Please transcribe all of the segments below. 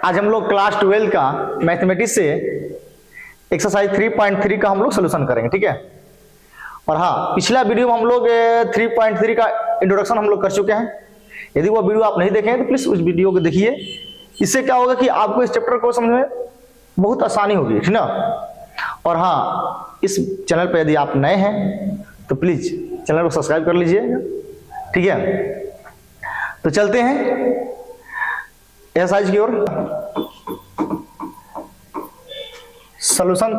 आज हम लोग क्लास 12 का मैथमेटिक्स से एक्सरसाइज 3.3 का हम लोग सोल्यूशन करेंगे, ठीक है। और हाँ, पिछला वीडियो में हम लोग 3.3 का इंट्रोडक्शन हम लोग कर चुके हैं। यदि वो वीडियो आप नहीं देखे हैं तो प्लीज उस वीडियो को देखिए। इससे क्या होगा कि आपको इस चैप्टर को समझ में बहुत आसानी होगी, ठीक ना। और हाँ, इस चैनल पर यदि आप नए हैं तो प्लीज चैनल को सब्सक्राइब कर लीजिए, ठीक है। तो चलते हैं एक्सरसाइज की ओर, सॉल्यूशन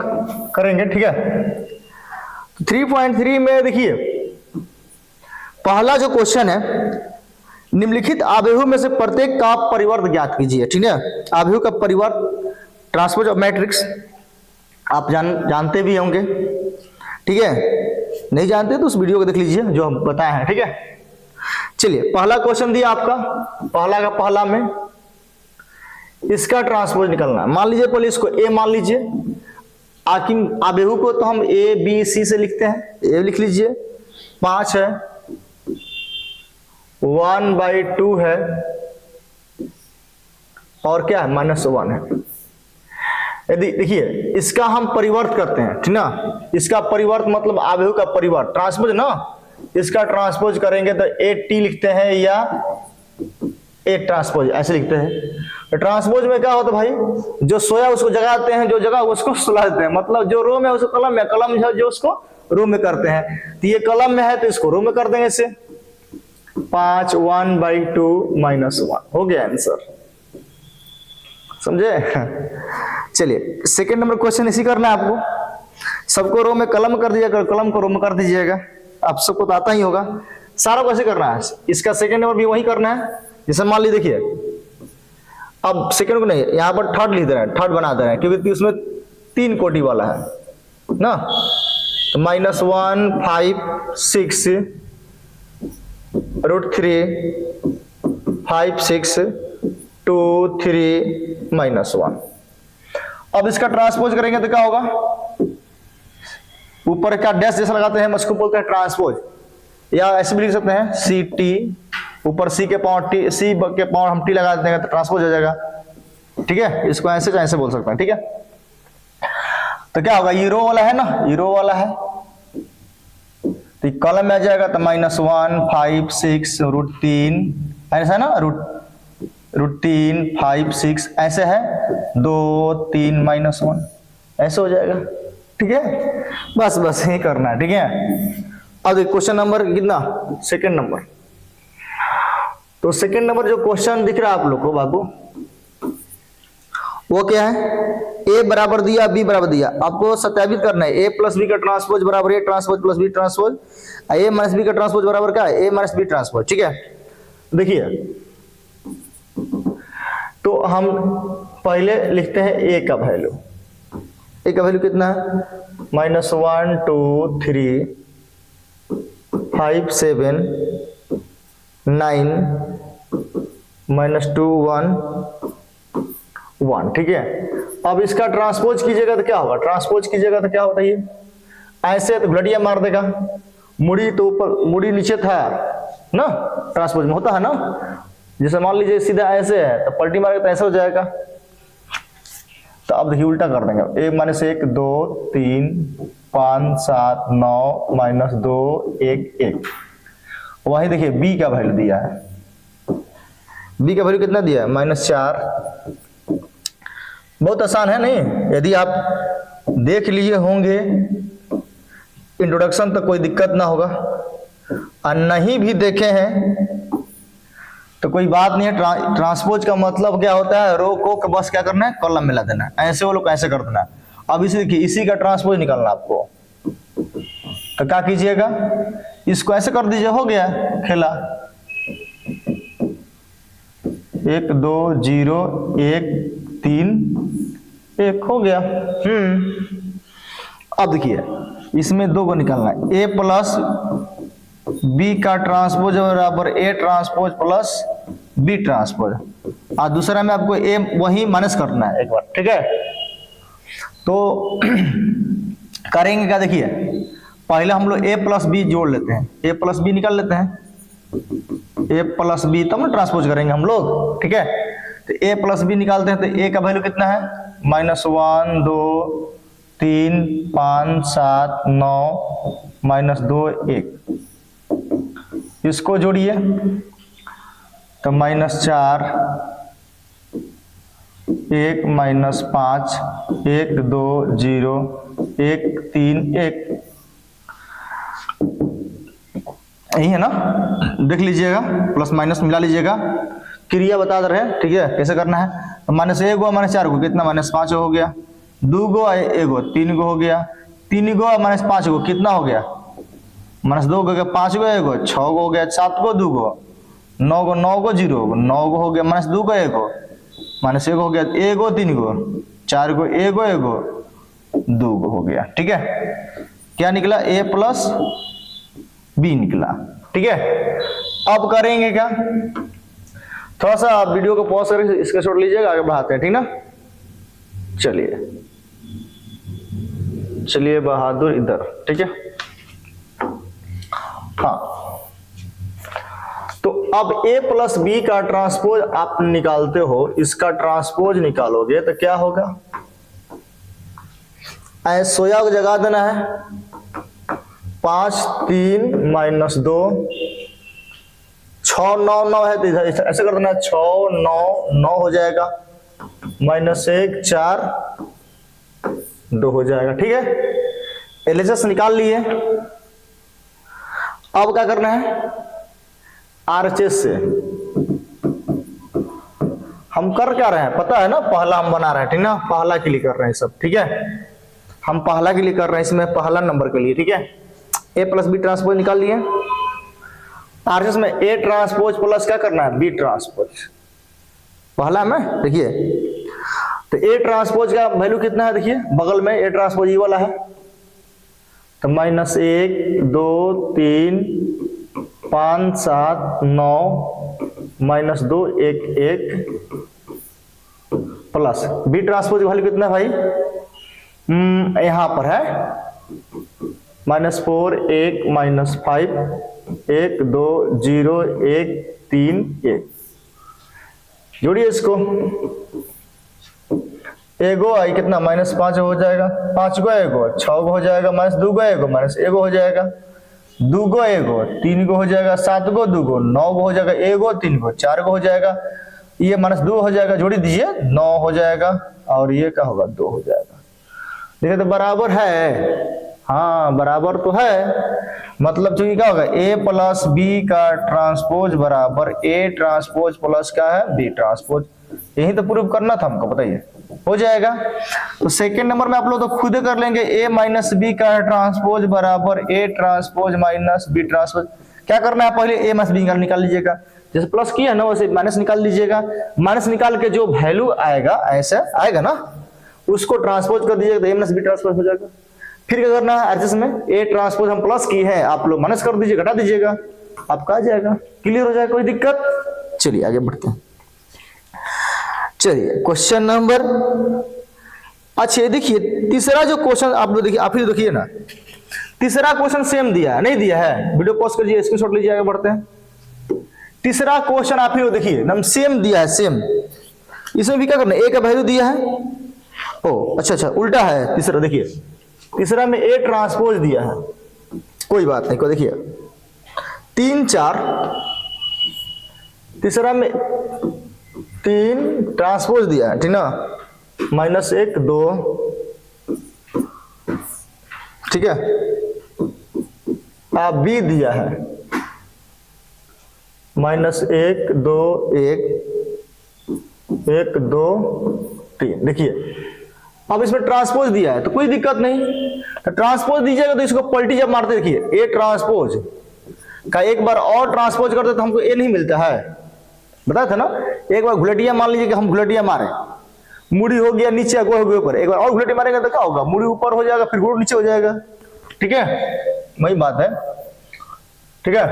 करेंगे, ठीक है। 3.3 में देखिए पहला जो क्वेश्चन है, निम्नलिखित आव्यूह में से प्रत्येक का परिवर्त ज्ञात कीजिए, ठीक है। आव्यूह का परिवर्त ट्रांसपोज ऑफ मैट्रिक्स आप जानते भी होंगे, ठीक है। नहीं जानते तो उस वीडियो को देख लीजिए जो हम बताए हैं, ठीक है। चलिए, पहला क्वेश्चन दिया आपका, पहला का पहला में इसका ट्रांसपोज निकलना है। मान लीजिए पहले इसको ए मान लीजिए, आखिर आव्यूह को तो हम ए बी सी से लिखते हैं, ए लिख लीजिए। 5 है, 1/2 है, और क्या है -1 है। यदि देखिए इसका हम परिवर्त करते हैं, ठीक ना। इसका परिवर्त मतलब आव्यूह का परिवर्त, ट्रांसपोज ना। इसका ट्रांसपोज करेंगे तो ए टी लिखते हैं या ए ट्रांसपोज ऐसे लिखते हैं। तो ट्रांसपोज में क्या होता है भाई, जो सोया उसको जगाते हैं, जो जगह उसको सुला देते हैं। मतलब जो रो में उसको कलम में, कलम है जो उसको रो में करते हैं। तो ये कलम में है तो इसको रो में कर देंगे इससे। 5 1/2 -1 हो गया आंसर, समझे। चलिए सेकंड नंबर क्वेश्चन इसी करना है आपको। सबको रो में कलम कर दीजिएगा, कलम को रो में कर दीजिएगा। आप सबको तो आता ही होगा, सारा कैसे करना है। इसका सेकंड नंबर भी वही करना है। जैसे मान लीजिए देखिए, अब सेकंड को नहीं, यहाँ पर थर्ड लिख दे रहे हैं, थर्ड बना दे रहे हैं, क्योंकि उसमें 3 कोटि वाला है ना। तो -1 5 6 √3 5 6 2 3 -1। अब इसका ट्रांसपोज करेंगे तो क्या होगा, ऊपर का डैश जैसा लगाते हैं, उसको बोलते हैं ट्रांसपोज, या ऐसे भी लिख सकते हैं सी टी, ऊपर सी के पावर टी, सी के पावर हम टी लगा देंगे तो ट्रांसपोज हो जाएगा, ठीक है। इसको ऐसे ऐसे बोल सकते हैं, ठीक है। तो क्या होगा, ये रो वाला है ना, ये रो वाला है, तो कॉलम में आ जाएगा तो -1 5 6 √3 ऐसा है ना, √3 5 6 ऐसे है, 2 3 -1 ऐसे हो जाएगा, ठीक है। बस यही करना है, ठीक है। अब क्वेश्चन नंबर कितना, सेकंड नंबर। तो सेकंड नंबर जो क्वेश्चन दिख रहा है आप लोग को बाबू, वो क्या है, ए बराबर दिया बी बराबर दिया, आपको सत्यापित करना है। ए प्लस बी का ट्रांसपोज बराबर a transpose plus b transpose, a minus b का ट्रांसपोज बराबर क्या है, ए माइनस बी ट्रांसपोज, ठीक है। देखिए तो हम पहले लिखते हैं ए का वैल्यू। ए का वैल्यू कितना है, -1 2 3 5 7 9 -2 1 1, ठीक है। अब इसका ट्रांसपोज कीजिएगा तो क्या होगा, ट्रांसपोज कीजिएगा तो क्या होता है, ये ऐसे तो घुलटिया मार देगा। मुड़ी तो ऊपर, मुड़ी नीचे था ना, ट्रांसपोज में होता है ना। जैसे मान लीजिए सीधा ऐसे है तो पलटी मारेगा तो ऐसा हो जाएगा। तो अब देखिए उल्टा कर देंगे, 1 -1 2 3 5 7 9 -2 1 1। वही देखिए बी का वैल्यू दिया है, बी का वैल्यू कितना दिया है, -4। बहुत आसान है नहीं, यदि आप देख लिए होंगे इंट्रोडक्शन तो कोई दिक्कत ना होगा, और नहीं भी देखे हैं तो कोई बात नहीं है। ट्रांसपोज का मतलब क्या होता है, रो को बस क्या करना है, कॉलम में ला देना है, ऐसे वो लोग ऐसे कर देना है। अब इसी देखिए, इसी का ट्रांसपोज निकालना आपको, तो क्या कीजिएगा, इसको ऐसे कर दीजिए, हो गया खेला। 1 2 0 1 3 1 हो गया। अब देखिए इसमें 2 को निकालना है, ए प्लस बी का ट्रांसपोज बराबर a transpose plus b transpose, और दूसरा में आपको ए वही माइनस करना है एक बार, ठीक है। तो करेंगे क्या, देखिए पहले हम लोग ए प्लस बी जोड़ लेते हैं, ए प्लस बी निकाल लेते हैं, ए प्लस बी तब ना ट्रांसपोज करेंगे हम लोग, ठीक है। तो ए प्लस बी निकालते हैं, तो ए का वैल्यू कितना है, -1 2 3 5 7 9 -2 1। इसको जोड़िए तो -4 1 -5 1 2 0 1 3 1, यही है ना। देख लीजिएगा, प्लस माइनस मिला लीजिएगा, क्रिया बता रहे हैं, ठीक है कैसे करना है। तो -1 गो -4 गो कितना, -5 हो गया, 2 गो 1 गो 3 गो हो गया, 3 गो -5 गो कितना हो गया, -2 गो 5 गो 1 गो 6 गो हो गया, 7 गो 2 गो 9 गो 9 गो 0 गो 9 गो हो गया, -2 गो 1 गो -1 हो गया, 1 गो 3 गो 4 गो 1 गो 1 गो 2 गो हो गया, ठीक है। क्या निकला, ए प्लस बी निकला, ठीक है। अब करेंगे क्या, थोड़ा सा आप वीडियो को पॉज करके इसका शॉट लीजिएगा, आगे बढ़ाते हैं, ठीक ना। चलिए बहादुर इधर, ठीक है। हाँ, तो अब a प्लस बी का ट्रांसपोज आप निकालते हो, इसका ट्रांसपोज निकालोगे तो क्या होगा, सोया को जगा देना है, 5 3 -2 6 9 9 है, तो इधर ऐसे कर देना है, 6 9 9 हो जाएगा, -1 4 2 हो जाएगा, ठीक है। एलएचएस निकाल लिए। अब क्या करना है, आरएचएस से हम कर क्या रहे हैं पता है ना, पहला हम बना रहे हैं, ठीक ना, पहला के लिए कर रहे हैं सब, ठीक है। हम पहला के लिए कर रहे हैं, इसमें पहला नंबर के लिए, ठीक है। ए प्लस बी ट्रांसपोज निकाल लिए। आरएचएस में ए ट्रांसपोज प्लस क्या करना है, बी ट्रांसपोज, पहला में देखिए। तो ए ट्रांसपोज का वैल्यू कितना है, देखिए बगल में ए ट्रांसपोज ये वाला है, तो -1 2 3 5 7 9 -2 1 1 प्लस बी ट्रांसपोज वैल्यू कितना है भाई, यहां पर है -4 1 -5 1 2 0 1 3 1। जोड़िए इसको, एगो आई कितना, -5 हो जाएगा, 5 गो 1 गो 6 गो हो जाएगा, -2 गो 1 गो -1 गो हो जाएगा, 2 गो 1 गो 3 गो हो जाएगा, 7 गो 2 गो 9 गो हो जाएगा, 1 गो 3 गो 4 गो हो जाएगा, ये -2 हो जाएगा, जोड़ी दीजिए 9 हो जाएगा, और ये क्या होगा 2 हो जाएगा। देखिए तो बराबर है, हाँ बराबर तो है, मतलब चूंकि क्या होगा, ए प्लस बी का ट्रांसपोज बराबर ए ट्रांसपोज प्लस क्या है, बी ट्रांसपोज। यही तो प्रूव करना था हमको, बताइए हो जाएगा। तो सेकंड नंबर में आप लोग तो खुद कर लेंगे, ए माइनस बी का ट्रांसपोज बराबर a transpose minus b transpose. क्या करना है, पहले ए माइनस बी निकाल लीजिएगा, जैसे प्लस किया ना वैसे माइनस निकाल लीजिएगा। माइनस निकाल के जो वैल्यू आएगा, ऐसा आएगा ना, उसको ट्रांसपोज कर दीजिएगा, तो ए माइनस बी ट्रांसपोज हो जाएगा। फिर क्या करना है, एडजस्ट में ए ट्रांसपोज हम प्लस की है, आप लोग माइनस कर दीजिए, घटा दीजिएगा, आपका आ जाएगा, क्लियर हो जाएगा, कोई दिक्कत। चलिए आगे बढ़ते हैं। चलिए क्वेश्चन नंबर, अच्छा देखिए तीसरा जो क्वेश्चन आप लोग देखिए, आप ही देखिए ना, तीसरा क्वेश्चन सेम दिया है, नहीं दिया है, वीडियो पॉज करिए, स्क्रीनशॉट लीजिए, आगे बढ़ते हैं। तीसरा क्वेश्चन आप ही लोग देखिए, एकदम सेम दिया है, सेम। इसमें भी क्या करना है, ए का वैल्यू दिया है, ओ अच्छा उल्टा है तीसरा, देखिए तीसरा में ए ट्रांसपोज दिया है, कोई बात नहीं, को देखिए 3 4, तीसरा में 3 ट्रांसपोज दिया है, ठीक ना, -1 2, ठीक है। आप बी दिया है -1 2 1 1 2 3, देखिए अब इसमें ट्रांसपोज दिया है तो कोई दिक्कत नहीं, तो ट्रांसपोज दीजिएगा तो इसको पलटी जब मारते देखिए, ए ट्रांसपोज का एक बार और ट्रांसपोज करते तो हमको ए नहीं मिलता है, बताया था ना। एक बार घुलटिया मान लीजिए कि हम घुलटिया मारे, मुड़ी हो गया नीचे, गोड़ हो गया ऊपर, एक बार और घुलटी मारेंगे तो क्या होगा, मुड़ी ऊपर हो जाएगा, फिर गोड़ नीचे हो जाएगा, ठीक है, वही बात है, ठीक है।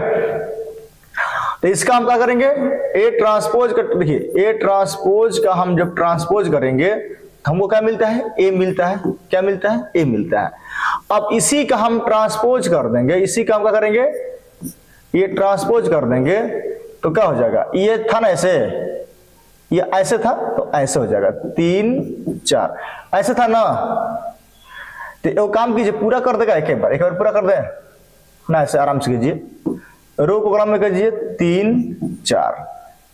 तो इसका हम क्या करेंगे, ए ट्रांसपोज का, देखिए ए ट्रांसपोज का हम जब ट्रांसपोज करेंगे हमको क्या मिलता है, ए मिलता है, क्या मिलता है, ए मिलता है। अब इसी का हम ट्रांसपोज कर देंगे, इसी का हम क्या करेंगे, ये ट्रांसपोज कर देंगे तो क्या हो जाएगा, ये था ना ऐसे, ये ऐसे था तो ऐसे हो जाएगा 3 4, ऐसे था ना। तो एक काम कीजिए, पूरा कर देगा एक बार पूरा कर दे ना, ऐसे आराम से कीजिए। रो को कॉलम में कीजिए 3 4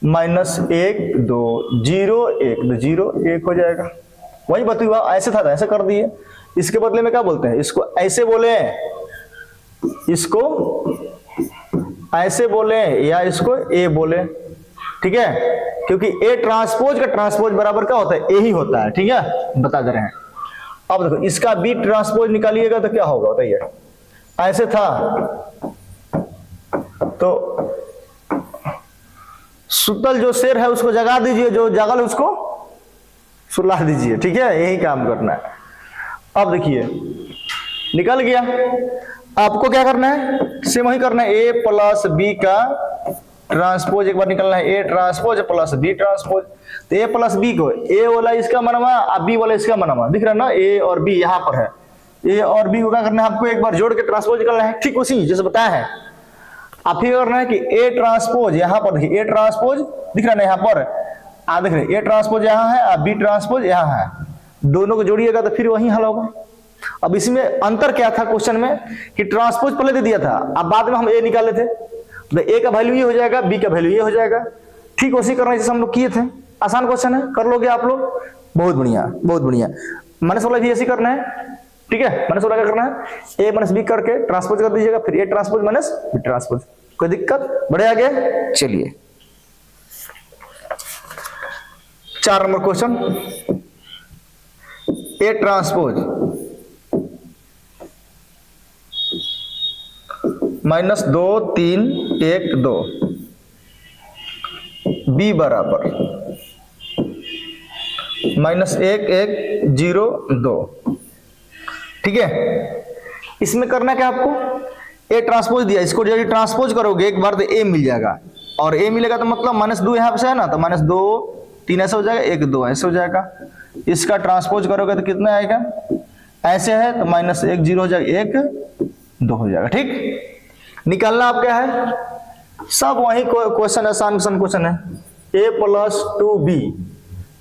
माइनस 1 2 0 1 2 0 1 हो जाएगा। वही बताइए हुआ, ऐसे था ऐसे कर दिए। इसके बदले में क्या बोलते हैं, इसको ऐसे बोले, इसको ऐसे बोले या इसको ए बोले, ठीक है, क्योंकि ए ट्रांसपोज का ट्रांसपोज बराबर क्या होता है, ए ही होता है, ठीक है, बता दे रहे हैं। अब देखो इसका बी ट्रांसपोज निकालिएगा तो क्या होगा बताइए। ऐसे था तो सुतल जो शेर है उसको जगा दीजिए, जो जागल उसको सुला दीजिए, ठीक है, यही काम करना है। अब देखिए निकल गया, आपको क्या करना है, सेम वही करना है, ए प्लस बी का ट्रांसपोज एक बार निकलना है, a transpose plus b transpose. तो ए प्लस बी को ए वाला इसका मनवा और बी वाला इसका मनवा, दिख रहा है ना, ए और बी यहाँ पर है, ए और बी को क्या करना है, आपको एक बार जोड़ के ट्रांसपोज निकलना है, ठीक उसी जैसे बताया है। आप ये करना है कि ए ट्रांसपोज यहाँ पर देखिए, ए ट्रांसपोज दिख रहा है ना यहाँ पर, देख रहे ए ट्रांसपोज यहाँ है और बी ट्रांसपोज यहाँ है, दोनों को जोड़िएगा तो फिर वही हल होगा। अब इसमें अंतर क्या था क्वेश्चन में कि ट्रांसपोज पहले दे दिया था, अब बाद में हम ए निकाले थे, तो ए का वैल्यू ये हो जाएगा, बी का वैल्यू ये हो जाएगा, ठीक वैसे करना है जैसे हम लोग किए थे। आसान क्वेश्चन है, कर लोगे आप लोग, बहुत बढ़िया बहुत बढ़िया। माइनस वाला भी ऐसे करना है, ठीक है, माइनस वाला क्या करना है, ए माइनस बी करके ट्रांसपोज कर दीजिएगा, फिर a transpose minus b transpose. कोई दिक्कत, बढ़े आगे चलिए। 4 number question, a transpose minus 2 3 1 2 b बराबर माइनस 1 1 0 2, ठीक है। इसमें करना क्या आपको, ए ट्रांसपोज दिया, इसको जब ट्रांसपोज करोगे एक बार तो ए मिल जाएगा, और ए मिलेगा तो मतलब माइनस 2 यहाँ से है ना, तो माइनस 2 3 ऐसे हो जाएगा, 1 2 ऐसे हो जाएगा। इसका ट्रांसपोज करोगे तो कितना आएगा, ऐसे है तो माइनस 1 0 हो जाएगा, 1 2 हो जाएगा, ठीक। निकालना आप क्या है, सब वही क्वेश्चन आसान क्वेश्चन है, a प्लस 2b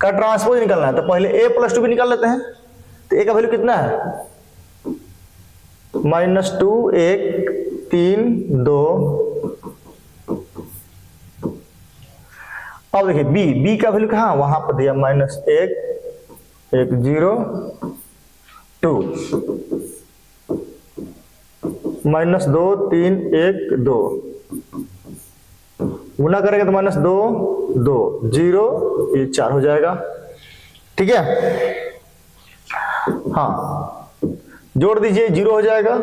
का ट्रांसपोज निकालना है, तो पहले a प्लस 2b निकाल लेते हैं। तो a का वैल्यू कितना है, माइनस 2 1 3 2। अब देखिए b का वैल्यू कहाँ, वहां पर दिया माइनस 1 1 0 2 माइनस 2 3 1 2, गुना करेंगे तो माइनस 2 2 0 ये 4 हो जाएगा, ठीक है। हाँ जोड़ दीजिए, 0 हो जाएगा,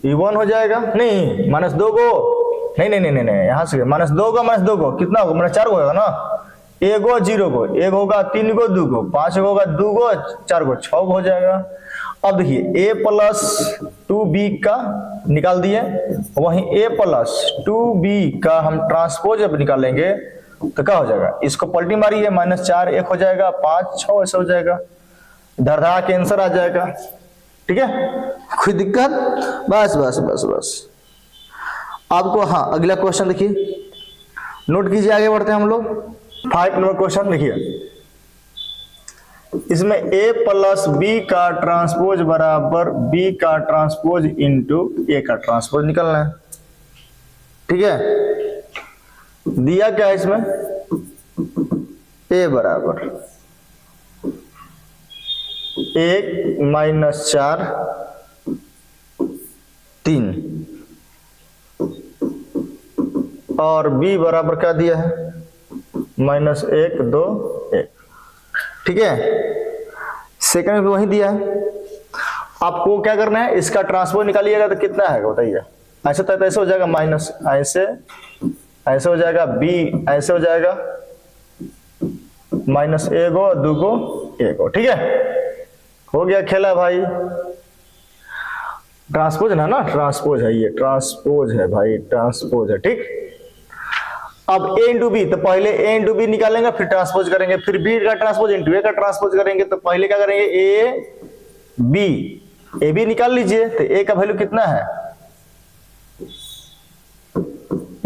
ये 1 हो जाएगा, नहीं माइनस 2 को नहीं यहां से माइनस 2 को माइनस 2 को कितना होगा, माइनस 4 को होगा ना, 1 को 0 को 1 होगा, 3 को 2 को 5 होगा, 2 को 4 को 6 को हो जाएगा। अब देखिए a प्लस 2b का निकाल दिए, वहीं a प्लस 2b का हम ट्रांसपोज अब निकालेंगे तो क्या हो जाएगा, इसको पलटी मारिए, माइनस 4 1 हो जाएगा, 5 6 ऐसा हो जाएगा, धड़धा के आंसर आ जाएगा, ठीक है। कोई दिक्कत, बस बस बस बस। आपको हाँ अगला क्वेश्चन देखिए, नोट कीजिए, आगे बढ़ते हैं हम लोग। 5 नंबर क्वेश्चन देखिए, इसमें a प्लस बी का ट्रांसपोज बराबर b का ट्रांसपोज इंटू a का ट्रांसपोज निकलना है, ठीक है। दिया क्या है इसमें, a बराबर 1 माइनस 4 3 और b बराबर क्या दिया है, माइनस 1 2 1, ठीक है। सेकंड में भी वही दिया है, आपको क्या करना है, इसका ट्रांसपोज निकालिएगा तो कितना है बताइए, ऐसे तो ऐसे हो जाएगा, माइनस ऐसे ऐसे हो जाएगा, बी ऐसे हो जाएगा, माइनस 1 को 2 को 1 को, ठीक है। हो गया खेला भाई, ट्रांसपोज है ना, ट्रांसपोज है, ये ट्रांसपोज है भाई, ट्रांसपोज है, ठीक। अब a इंटू बी, तो पहले a इंटू बी निकालेंगे, फिर ट्रांसपोज करेंगे, फिर b का ट्रांसपोज इंटू a का ट्रांसपोज करेंगे, तो पहले क्या करेंगे, a b निकाल लीजिए, तो a का वैल्यू कितना है,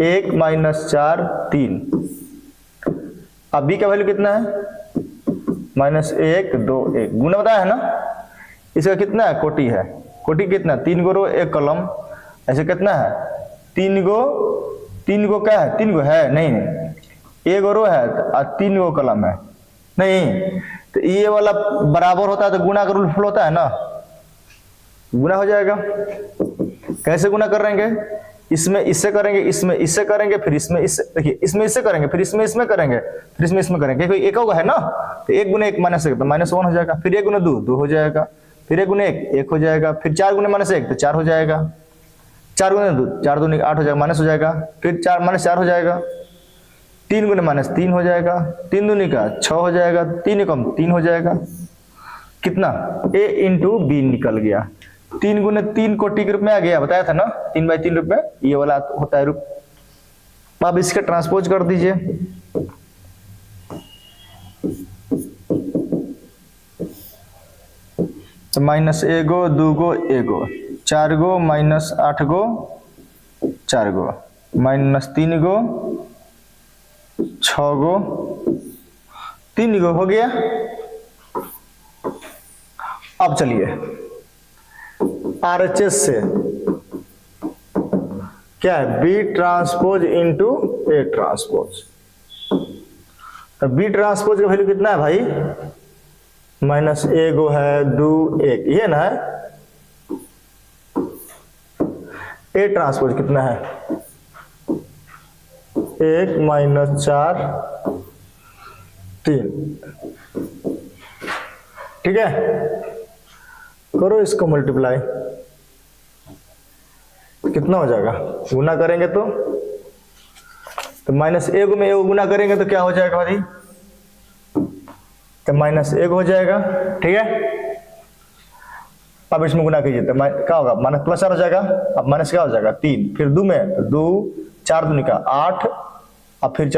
1 माइनस 4 3, अब b का वैल्यू कितना है, -1 2 1 गुना बताया है ना। इसका कितना है, कोटि है, कोटि कितना, 3 गो रो 1 कॉलम, ऐसे कितना है 3 गो क्या है, 3 गो है नहीं, 1 गो रो है और 3 गो कॉलम है नहीं, तो ये वाला बराबर होता है तो गुना का रूल फॉलो होता है ना, गुना हो जाएगा। कैसे गुना कर रहेंगे, इसमें इससे करेंगे, इसमें इससे करेंगे, फिर इसमें इससे, देखिए इसमें इससे करेंगे, फिर इसमें इसमें करेंगे, फिर इसमें इसमें करेंगे, क्योंकि एक होगा है ना, तो 1 गुना 1 -1 तो -1 हो जाएगा, फिर 1 गुना 2 2 हो जाएगा, फिर 1 गुना 1 1 हो जाएगा, फिर 4 गुना -1 तो 4 हो जाएगा, 4 गुना 2 4 2 8 हो जाएगा, माइनस हो जाएगा, फिर 4 -4 हो जाएगा, 3 गुना -3 हो जाएगा, 3 दूनी का 6 हो जाएगा, 3 कम 3 हो जाएगा, कितना a इंटू बी निकल गया। 3 गुना 3 कोटि के रूप में आ गया, बताया था ना 3/3 रूप में, ये वाला होता है रूप। अब इसका ट्रांसपोज कर दीजिए, तो -1 गो 2 गो 1 गो 4 गो -8 गो 4 गो -3 गो 6 गो 3 गो हो गया। अब चलिए RHS से क्या है, B transpose into A transpose, तो B ट्रांसपोज का वैल्यू कितना है भाई, -1 गो है 2 1 ये ना है। A ट्रांसपोज कितना है, 1 -4 3, ठीक है, करो इसको मल्टीप्लाई, कितना हो जाएगा, गुना करेंगे तो -1 में 1 गुना करेंगे तो क्या हो जाएगा भाई, तो -1 हो जाएगा, ठीक है। अब इसमें गुना कीजिए तो क्या होगा, +4 हो जाएगा, अब माइनस क्या हो जाएगा 3, फिर 2 में 2 4 दूनी का 8, अब फिर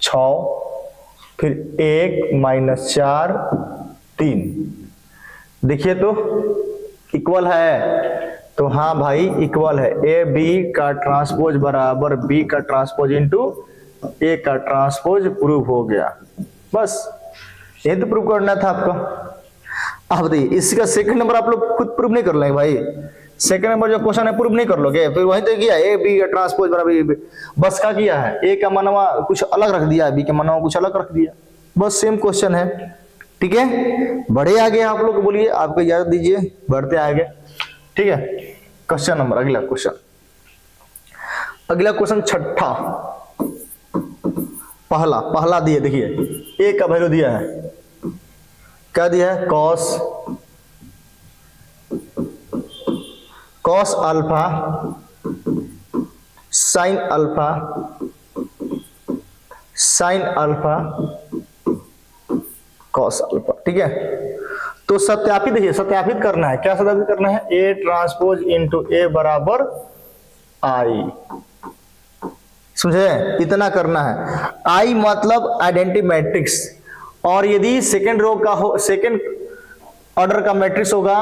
6, फिर 1 -4 3, देखिए तो इक्वल है, तो हाँ भाई इक्वल है, ए बी का ट्रांसपोज बराबर बी का ट्रांसपोज इंटू ए का ट्रांसपोज प्रूव हो गया, बस ये तो प्रूव करना था आपको। अब देखिए इसका सेकंड नंबर आप लोग खुद प्रूव नहीं कर लेंगे भाई, सेकंड नंबर जो क्वेश्चन है प्रूव नहीं कर लोगे, फिर वही तो किया ए बी का ट्रांसपोज बराबर बस क्या किया है, ए का मानवा कुछ अलग रख दिया, बी का मानवा कुछ अलग रख दिया, बस सेम क्वेश्चन है, ठीक है। बढ़े आगे आप लोग बोलिए, आपको याद दीजिए, बढ़ते आगे, ठीक है। क्वेश्चन नंबर अगला क्वेश्चन छठा, पहला दिए, देखिए ए का वैल्यू दिया है, क्या दिया है, cos alpha sine alpha cos alpha, ठीक है। तो सत्यापित, देखिए सत्यापित करना है, क्या सत्यापित करना है, ए ट्रांसपोज इंटू ए बराबर आई, समझे, इतना करना है। आई मतलब आइडेंटिटी मैट्रिक्स, और यदि सेकेंड रो का हो, सेकेंड ऑर्डर का मैट्रिक्स होगा,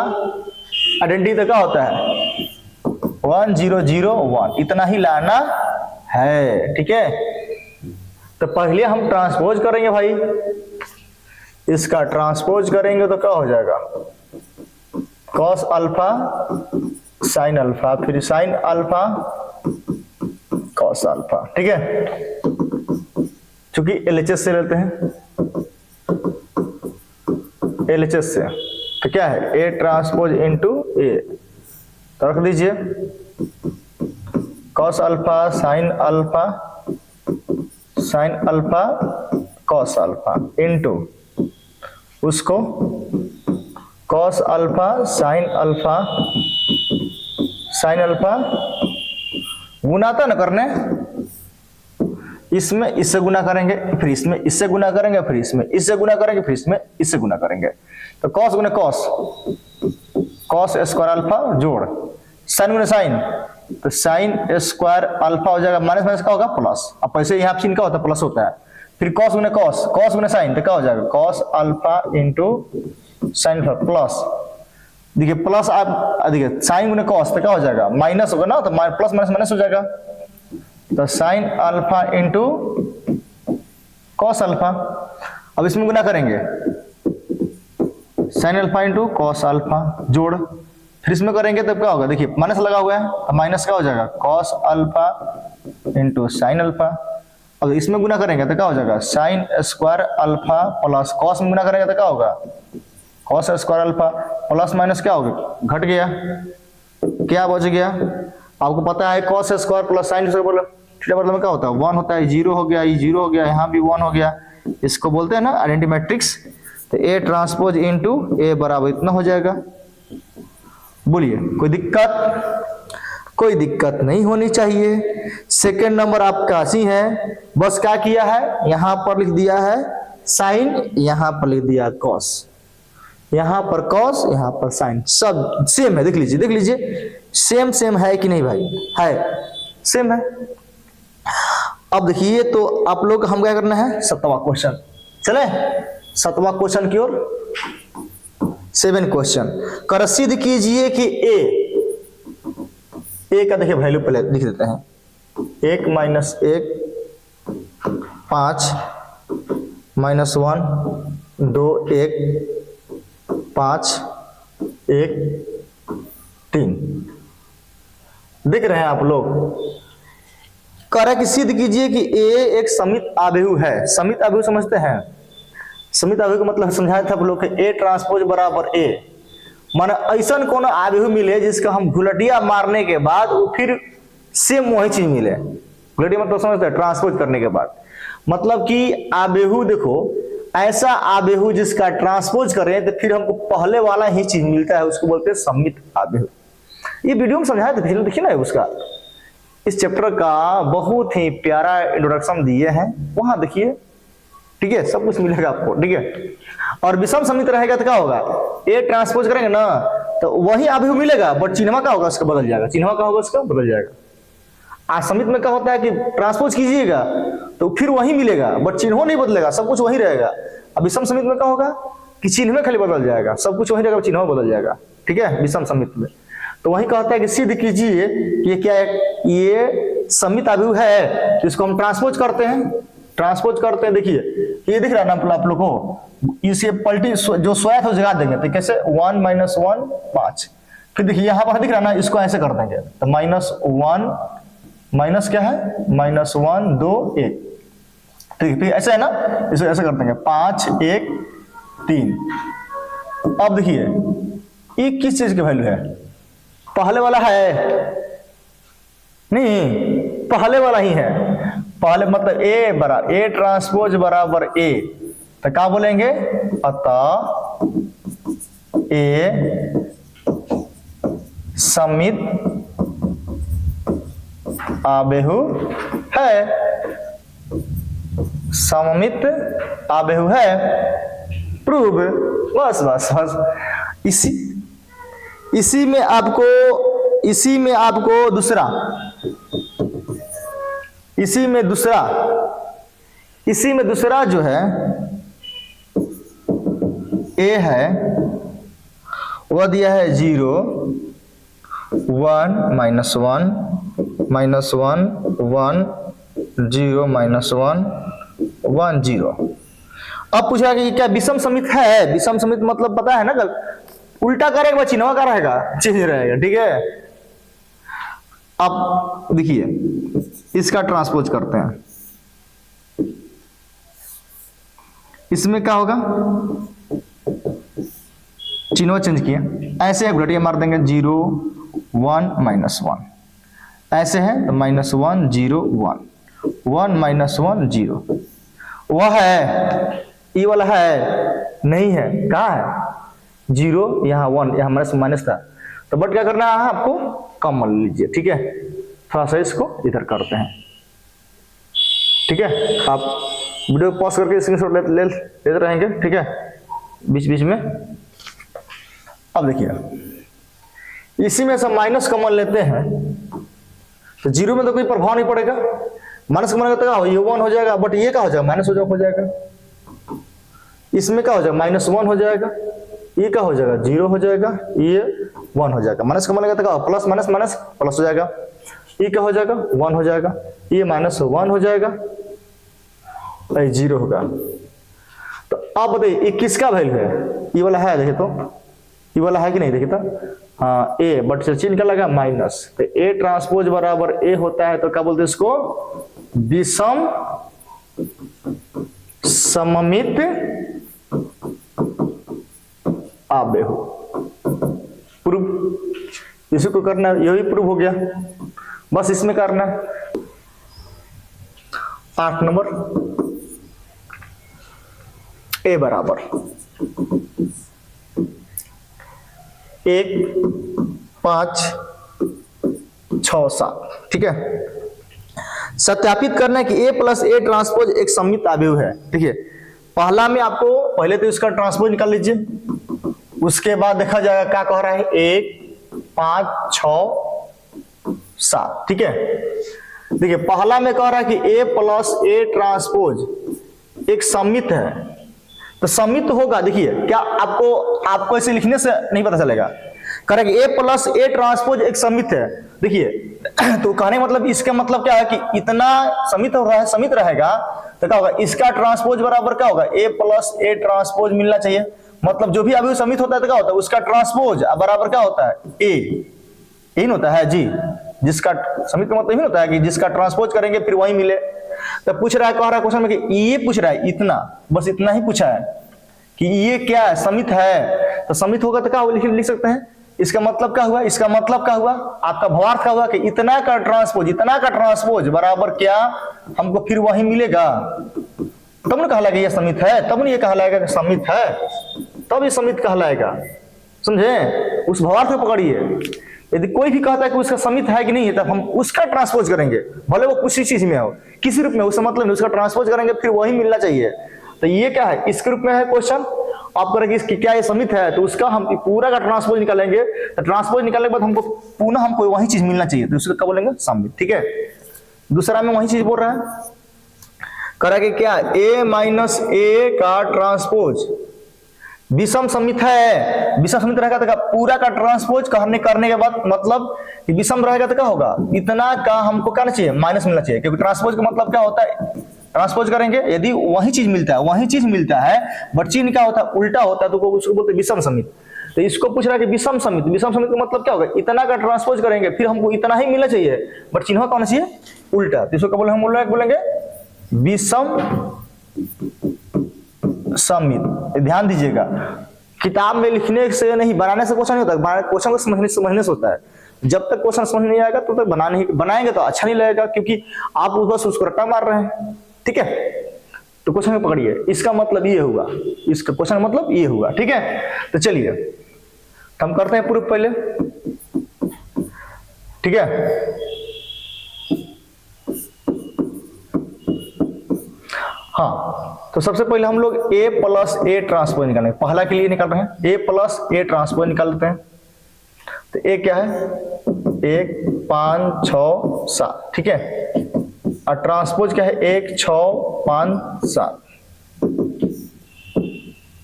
आइडेंटिटी तो क्या होता है 1 0 0 1, इतना ही लाना है, ठीक है। तो पहले हम ट्रांसपोज करेंगे भाई, इसका ट्रांसपोज करेंगे तो क्या हो जाएगा, कॉस अल्फा साइन अल्फा, फिर साइन अल्फा कॉस अल्फा, ठीक है। चूंकि LHS से लेते हैं, LHS से, तो क्या है ए ट्रांसपोज इंटू ए, तो रख दीजिए cos alpha sine alpha cos alpha into उसको कॉस अल्फा साइन अल्फा गुना था ना करने, इसमें इससे गुना करेंगे, फिर इसमें इससे गुना करेंगे, फिर इसमें इससे गुना करेंगे, फिर इसमें इससे गुना करेंगे, तो कॉस गुना कॉस स्क्वायर अल्फा जोड़ साइन गुना साइन, तो साइन स्क्वायर अल्फा हो जाएगा, माइनस माइनस का होगा प्लस, अब पैसे यहाँ चिन्ह का होता है प्लस होता है, फिर कॉस गुना साइन, तो क्या हो जाएगा cos alpha into sine alpha plus, देखिए प्लस आप देखिए साइन गुना कॉस तो क्या हो जाएगा माइनस होगा ना, तो प्लस माइनस माइनस हो जाएगा, तो sine alpha into cos alpha. अब इसमें गुना करेंगे sine alpha into cos alpha जोड़, फिर इसमें करेंगे तब क्या होगा, देखिए माइनस लगा हुआ है, अब माइनस क्या हो जाएगा, cos alpha into sine alpha. अब इसमें गुना करेंगे तो क्या हो जाएगा, sine square alpha plus cos में गुना करेंगे तो क्या होगा, cos square alpha plus minus क्या होगा, घट गया, क्या बच गया, आपको पता है cos square plus sine square theta मतलब क्या होता है, 1 होता है, 0 हो गया, ये 0 हो गया, यहाँ भी 1 हो गया, इसको बोलते हैं ना आइडेंटिटी मैट्रिक्स। तो ए ट्रांसपोज इनटू ए बराबर इतना हो जाएगा। बोलिए कोई दिक्कत, कोई दिक्कत नहीं होनी चाहिए। सेकंड नंबर आपका सी है, बस क्या किया है, यहां पर लिख दिया है साइन, यहां पर लिख दिया कॉस, यहां पर कॉस, यहां पर साइन, सब सेम है, देख लीजिए, देख लीजिए सेम सेम है कि नहीं भाई, है सेम है। अब देखिए तो आप लोग हम क्या करना है, 7वां क्वेश्चन, चले 7वां क्वेश्चन की ओर। 7 क्वेश्चन कर सिद्ध कीजिए कि ए का देखिए वैल्यू पहले लिख देते हैं, 1 माइनस 1 5 माइनस 1 2 1 5 1 3 देख रहे हैं आप लोग। कह कि सिद्ध कीजिए कि ए एक समित आव्यूह है। समित आव्यूह समझते हैं, समित आव्यूह का मतलब समझाया था आप लोग कि ए ट्रांसपोज बराबर ए, माने ऐसा कोनो आव्यूह मिले जिसका हम घुलटिया मारने के बाद वो फिर सेम वही चीज मिले। घुलटिया मतलब समझते हैं, ट्रांसपोज करने के बाद, मतलब कि आव्यूह देखो ऐसा आव्यूह जिसका ट्रांसपोज करें तो फिर हमको पहले वाला ही चीज मिलता है, उसको बोलते हैं समित आव्यूह। ये वीडियो में समझाया था, देखिए ना उसका, इस चैप्टर का बहुत ही प्यारा इंट्रोडक्शन दिए हैं, वहां देखिए, ठीक है, सब कुछ मिलेगा आपको, ठीक है। और विषम समित रहेगा तो क्या होगा, ए ट्रांसपोज करेंगे ना तो वही आव्यूह मिलेगा, बट चिन्ह का होगा उसका बदल जाएगा, चिन्ह का होगा उसका बदल जाएगा। आज समित में क्या होता है कि ट्रांसपोज कीजिएगा तो फिर वही मिलेगा, बट चिन्ह नहीं बदलेगा, सब कुछ वही रहेगा। अब विषम समित में क्या होगा कि चिन्ह में खाली बदल जाएगा, सब कुछ वही रहेगा, चिन्ह बदल जाएगा, ठीक है, विषम समित में। तो वही कहता है कि सिद्ध कीजिए ये क्या है, ये समित आव्यूह है, इसको हम ट्रांसपोज करते हैं, ट्रांसपोज करते हैं। देखिए ये दिख रहा है ना आप लोग को, इसे पलटी जो स्वयं है जगह देंगे तो कैसे 1 माइनस 1 5, फिर देखिए यहाँ पर दिख रहा है ना, इसको ऐसे कर देंगे तो -1 माइनस क्या है -1 2 1, ठीक है, ऐसे है ना, इसे ऐसे कर देंगे 5 1 3। अब देखिए ये किस चीज की वैल्यू है, पहले वाला है नहीं, पहले वाला ही है, पहले मतलब ए ट्रांसपोज बराबर ए, तो क्या बोलेंगे, अतः ए समित आव्यूह है, सममित आव्यूह है, प्रूव, बस बस बस। इसी में आपको दूसरा, इसी में दूसरा जो है ए है वह दिया है 0 1 -1 -1 1 0 -1 1 0। अब पूछा कि क्या विषम समित है, विषम समित मतलब पता है ना, उल्टा करेगा चिन्ह का रहेगा, चेंज रहेगा, ठीक है। अब देखिए इसका ट्रांसपोज करते हैं, इसमें क्या होगा, चिन्ह चेंज किया, ऐसे घुलटिया मार देंगे 0 1 -1, ऐसे है तो -1 0 1 1 -1 0, वह है, ये वाला है नहीं है, कहाँ है 0, यहाँ 1, यहाँ माइनस था, तो बट क्या करना है आपको, कॉमन लीजिए, ठीक है, थोड़ा सा इसको इधर करते हैं, ठीक है। आप वीडियो पॉज करके स्क्रीनशॉट लेते रहेंगे, ठीक है, बीच बीच में। अब देखिए इसी में से माइनस कॉमन लेते हैं तो 0 में तो कोई प्रभाव नहीं पड़ेगा, माइनस कॉमन लगता है ये 1 हो जाएगा, बट ये क्या हो जाएगा, माइनस हो जाएगा, इसमें क्या हो जाएगा -1 हो जाएगा, ये क्या हो जाएगा 0 हो जाएगा, ये 1 हो जाएगा, माइनस कॉमन लगता है प्लस माइनस माइनस प्लस हो जाएगा, ये क्या हो जाएगा 1 हो जाएगा, ये -1 हो जाएगा, जीरो होगा। तो अब बताइए ये किसका वैल्यू है, ये वाला है, देखे तो ये वाला है कि नहीं, देखे तो हाँ ए, बट चिन्ह क्या लगा माइनस, तो ए ट्रांसपोज बराबर ए होता है, तो क्या बोलते हैं इसको, विषम सममित आव्यूह। प्रूफ इसी को करना है, यही प्रूफ हो गया, बस इसमें करना है। 8 नंबर, ए बराबर 1 5 6 7, ठीक है। सत्यापित करना है कि ए प्लस ए ट्रांसपोज एक सममित आव्यूह है। देखिए पहला में आपको पहले तो इसका ट्रांसपोज निकाल लीजिए, उसके बाद देखा जाएगा क्या कह रहा है, 1 5 6 7, ठीक है। देखिए पहला में कह रहा है कि ए प्लस ए ट्रांसपोज एक सममित है, तो सममित होगा। देखिए क्या आपको ऐसे लिखने से नहीं पता चलेगा, कह रहा है कि ए प्लस ए ट्रांसपोज एक सममित है। देखिए तो कहने मतलब इसका मतलब क्या है कि इतना सममित हो रहा है, सममित रहेगा तो क्या होगा, इसका ट्रांसपोज बराबर क्या होगा, ए प्लस ए ट्रांसपोज मिलना चाहिए। मतलब जो भी अभी सममित होता है तो क्या होता है, उसका ट्रांसपोज बराबर क्या होता है, ए, यही होता है जी। जिसका सममित का मतलब यही होता है कि जिसका ट्रांसपोज करेंगे फिर वही मिले। तो पूछ रहा है, कह रहा है क्वेश्चन में कि ये पूछ रहा है इतना, बस इतना ही पूछा है कि ये क्या है, सममित है। तो सममित होगा तो क्या लिख सकते हैं, इसका मतलब क्या हुआ, इसका मतलब क्या हुआ, आपका भावार्थ क्या हुआ कि इतना का ट्रांसपोज बराबर क्या हमको फिर वही मिलेगा। तब न कहलाएगा ये सममित है, तब न ये कहलाएगा कि सममित है, तब ये सममित कहलाएगा। समझे, उस भावार्थ को पकड़िए। यदि कोई भी कहता है कि उसका सममित है कि नहीं है, तब हम उसका ट्रांसपोज करेंगे, भले वो किसी चीज में हो, किसी रूप में, उसका मतलब नहीं, उसका ट्रांसपोज करेंगे फिर वही मिलना चाहिए। तो ये क्या है, इसके रूप में है क्वेश्चन। आप करेंगे क्या ये सममित है, तो उसका हम पूरा का ट्रांसपोज निकालेंगे, तो ट्रांसपोज निकालने के बाद हमको पुनः हमको वही चीज मिलना चाहिए, तो उसको क्या बोलेंगे, सममित, ठीक है। दूसरा में वही चीज बोल रहा है, करा कि क्या a माइनस ए का ट्रांसपोज विषम सममित है। विषम सममित रहेगा तो क्या पूरा का ट्रांसपोज करने के बाद मतलब विषम रहेगा तो क्या होगा, इतना का हमको क्या चाहिए, माइनस मिलना चाहिए, क्योंकि ट्रांसपोज का मतलब क्या होता है, ट्रांसपोज करेंगे यदि वही चीज मिलता है बट चिन्ह क्या होता है, उल्टा होता है, तो उसको बोलते हैं विषम सममित। तो इसको पूछ रहा है कि विषम सममित का मतलब क्या होगा, इतना का ट्रांसपोज करेंगे फिर हमको इतना ही मिलना चाहिए बट चिन्ह कौन चाहिए, उल्टा। तो इसको क्या बोलेंगे विषम सममित। ध्यान दीजिएगा, किताब में लिखने से नहीं, बनाने से क्वेश्चन नहीं होता, क्वेश्चन को समझने से होता है। जब तक क्वेश्चन समझ नहीं आएगा तो तक बनाएंगे तो अच्छा नहीं लगेगा, क्योंकि आप बस उसको रट्टा मार रहे हैं, ठीक है। तो क्वेश्चन को पकड़िए, इसका मतलब ये हुआ, इसका क्वेश्चन मतलब ये हुआ, ठीक है। तो चलिए हम करते हैं प्रूफ पहले, ठीक है। हाँ, तो सबसे पहले हम लोग a प्लस ए ट्रांसपोज निकालेंगे। पहला के लिए निकाल रहे हैं, a प्लस ए ट्रांसपोज निकाल लेते हैं। तो a क्या है, 1 5 6 7, ठीक है। और ट्रांसपोज क्या है, 1 6 5 7,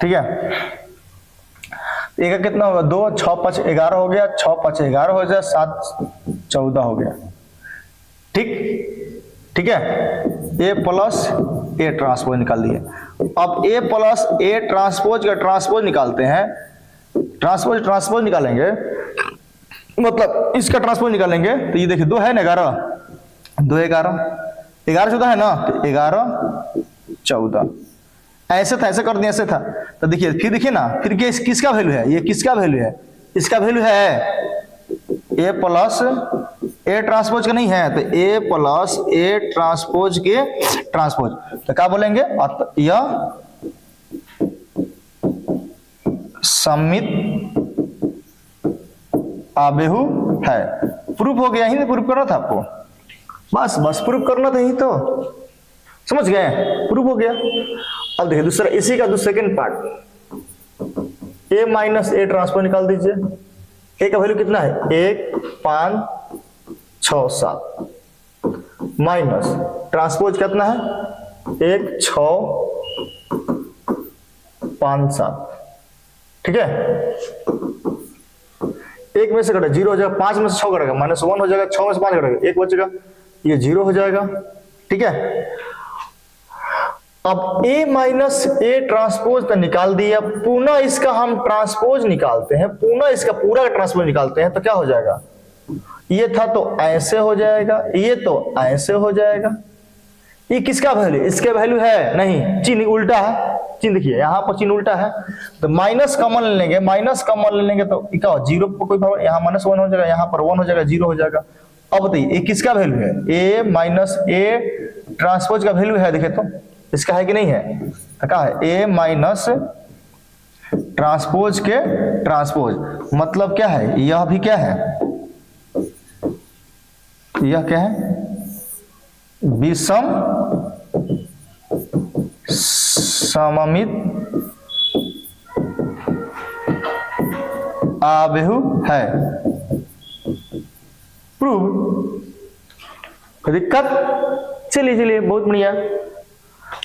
ठीक है। तो एक का कितना होगा, 2 6 5 11 हो गया, 6 5 11 हो गया, 7 14 हो गया, ठीक है। a प्लस ए ट्रांसपोज निकाल दिए। अब a प्लस ए ट्रांसपोज का ट्रांसपोज निकालते हैं, ट्रांसपोज निकालेंगे, मतलब इसका ट्रांसपोज निकालेंगे। तो ये देखिए 2 है ना, 11 2 11 14 है ना, तो 11 14 ऐसे था, ऐसे कर दिया, ऐसे था। तो देखिए फिर देखिए ना, फिर किसका वैल्यू है, ये किसका वैल्यू है, इसका वैल्यू है a प्लस ए ट्रांसपोज का नहीं है, तो a प्लस ए ट्रांसपोज के ट्रांसपोज। तो क्या बोलेंगे, यह सममित आव्यूह है। प्रूफ हो गया, ही प्रूफ करना था आपको, बस प्रूफ करना था, ही तो समझ गए, प्रूफ हो गया। अब देखिए दूसरा, इसी का second part, a minus A transpose निकाल दीजिए। a का वैल्यू कितना है, 1 5 6 7 माइनस ट्रांसपोज कितना है, 1 6 5 7, ठीक है। 1 में से कटेगा 0 हो जाएगा, 5 में से 6 कटेगा -1 हो जाएगा, 6 में से 5 कटेगा 1 बचेगा, ये 0 हो जाएगा, ठीक है। अब A माइनस ए ट्रांसपोज तो निकाल दिया, पुनः इसका हम ट्रांसपोज निकालते हैं, पुनः इसका पूरा ट्रांसपोज निकालते हैं तो क्या हो जाएगा, ये था तो ऐसे हो जाएगा, ये तो ऐसे हो जाएगा। ये किसका वैल्यू, इसके वैल्यू है नहीं, चिन्ह उल्टा है, चिन्ह देखिए यहाँ पर चिन्ह उल्टा है, तो माइनस कॉमन ले लेंगे, माइनस कॉमन ले लेंगे तो क्या हो, जीरो पर कोई प्रॉब्लम, यहाँ माइनस वन हो जाएगा, यहाँ पर वन हो जाएगा, जीरो हो जाएगा। अब बताइए ये किसका वैल्यू है, ए माइनस ए ट्रांसपोज का वैल्यू है, देखे तो इसका है कि नहीं है, तो क्या है, ए माइनस ट्रांसपोज के ट्रांसपोज, मतलब क्या है, यह भी क्या है, यह क्या है, विषम सममित आव्यूह है। प्रूव, कोई दिक्कत, चलिए चलिए बहुत बढ़िया।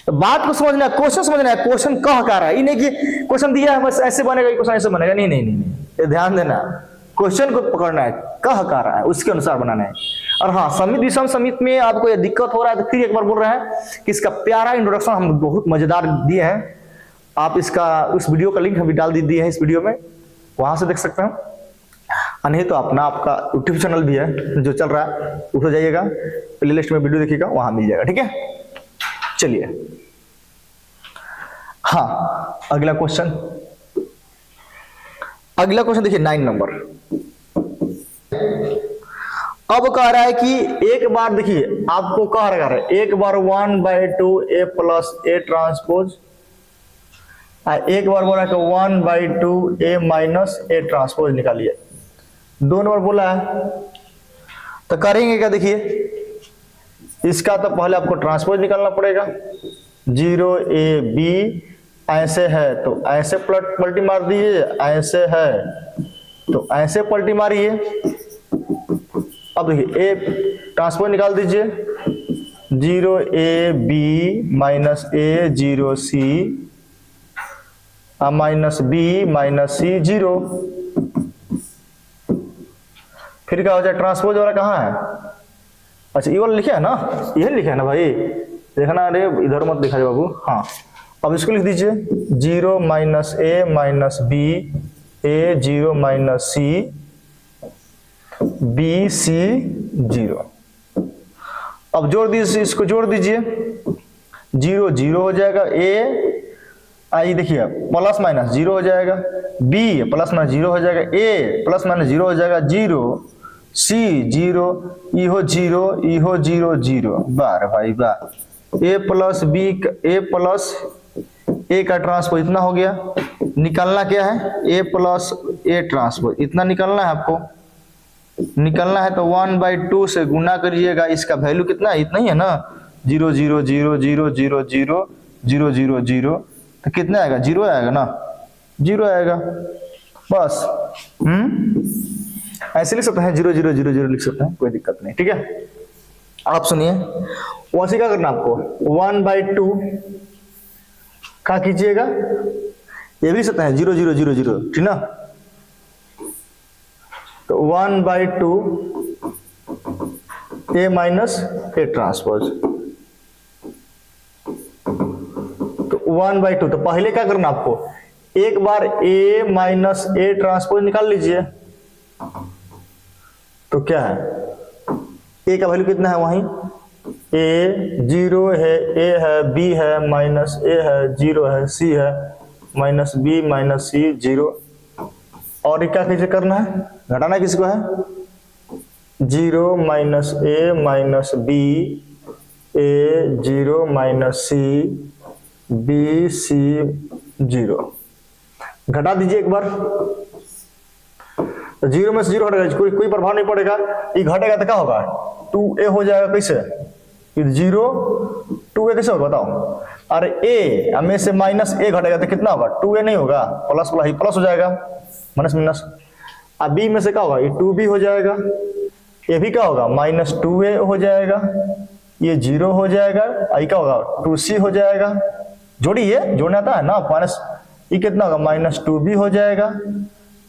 तो बात को समझना है, क्वेश्चन समझना है, क्वेश्चन कह क्या रहा है, ये नहीं कि क्वेश्चन दिया है बस ऐसे बनेगा, क्वेश्चन ऐसे बनेगा, नहीं नहीं नहीं, ये ध्यान देना, क्वेश्चन को पकड़ना है, कह क्या रहा है उसके अनुसार बनाना है। और हाँ, समित विषम समित में आपको ये दिक्कत हो रहा है तो फिर एक बार बोल रहे हैं कि इसका प्यारा इंट्रोडक्शन हम बहुत मजेदार दिए हैं, आप इसका उस वीडियो का लिंक हम भी डाल दिए हैं इस वीडियो में, वहां से देख सकते हैं, नहीं तो अपना आपका यूट्यूब चैनल भी है जो चल रहा है, उठ जाइएगा, प्ले लिस्ट में वीडियो देखिएगा, वहां मिल जाएगा, ठीक है। चलिए हाँ, अगला क्वेश्चन देखिए 9 नंबर। अब कह रहा है कि एक बार देखिए आपको कह रहा है एक बार 1/2 a प्लस ए ट्रांसपोज, एक बार बोला कि 1/2 a माइनस ए ट्रांसपोज निकालिए, 2 नंबर बोला है तो करेंगे क्या, देखिए इसका तो पहले आपको ट्रांसपोज निकालना पड़ेगा, 0ab ऐसे है तो ऐसे पलटी मार दीजिए, ऐसे है तो ऐसे पलटी मारिए। अब देखिए ए ट्रांसपोज निकाल दीजिए, 0ab माइनस ए 0c माइनस बी माइनस सी 0, फिर क्या हो जाए, ट्रांसपोज वाला कहाँ है, अच्छा ये वाला लिखे है ना, यही लिखे है ना भाई, देखना, अरे इधर मत दिखा बाबू, हाँ अब इसको लिख दीजिए 0 माइनस ए माइनस बी ए 0 माइनस सी बी सी 0। अब जोड़ दीजिए, इसको जोड़ दीजिए, 0 0 हो जाएगा, ए आई देखिए प्लस माइनस 0 हो जाएगा, बी प्लस माइनस 0 हो जाएगा, ए प्लस माइनस 0 हो जाएगा 0, सी 0, इहो 0 इहो 0 0, बार भाई बार, ए प्लस बी ए प्लस ए का ट्रांसपोज इतना हो गया, निकालना क्या है, ए प्लस ए ट्रांसपोज इतना निकालना है आपको, निकालना है तो 1/2 से गुना करिएगा, इसका वैल्यू कितना है, इतना ही है ना, 0 0 0 0 0 0 0 0 0, तो कितना आएगा, 0 आएगा ना, 0 आएगा बस। ऐसे लिख सकते हैं, 0 0 0 0 लिख सकते हैं, कोई दिक्कत नहीं, ठीक है। आप सुनिए, वैसे क्या करना आपको, 1/2 क्या कीजिएगा, ये भी लिख सकते हैं 0 0 0 0, ठीक ना, तो 1/2 ए माइनस ए ट्रांसपोज, तो 1/2, तो पहले क्या करना आपको, एक बार ए माइनस ए ट्रांसपोज निकाल लीजिए, तो क्या है, ए का वैल्यू कितना है, वहीं ए 0 है, ए है, बी है, माइनस ए है, 0 है, सी है, माइनस बी माइनस सी 0, और क्या कैसे करना है, घटाना किसको है, 0 माइनस ए माइनस बी ए 0 माइनस सी बी सी 0, घटा दीजिए एक बार, तो 0 में से 0 हटेगा, कोई प्रभाव नहीं पड़ेगा, ये घटेगा तो क्या होगा, 2a हो जाएगा, कैसे 0 2a कैसे होगा बताओ, अरे a में से माइनस a घटेगा तो कितना होगा, 2a नहीं होगा, प्लस वाला ही प्लस हो जाएगा, माइनस माइनस, अब b में से क्या होगा, ये 2b हो जाएगा, ये भी क्या होगा, माइनस 2a हो जाएगा, ये 0 हो जाएगा, आई क्या होगा 2c हो जाएगा, जोड़िए, जोड़ना आता है ना, माइनस ये कितना होगा, माइनस 2b हो जाएगा,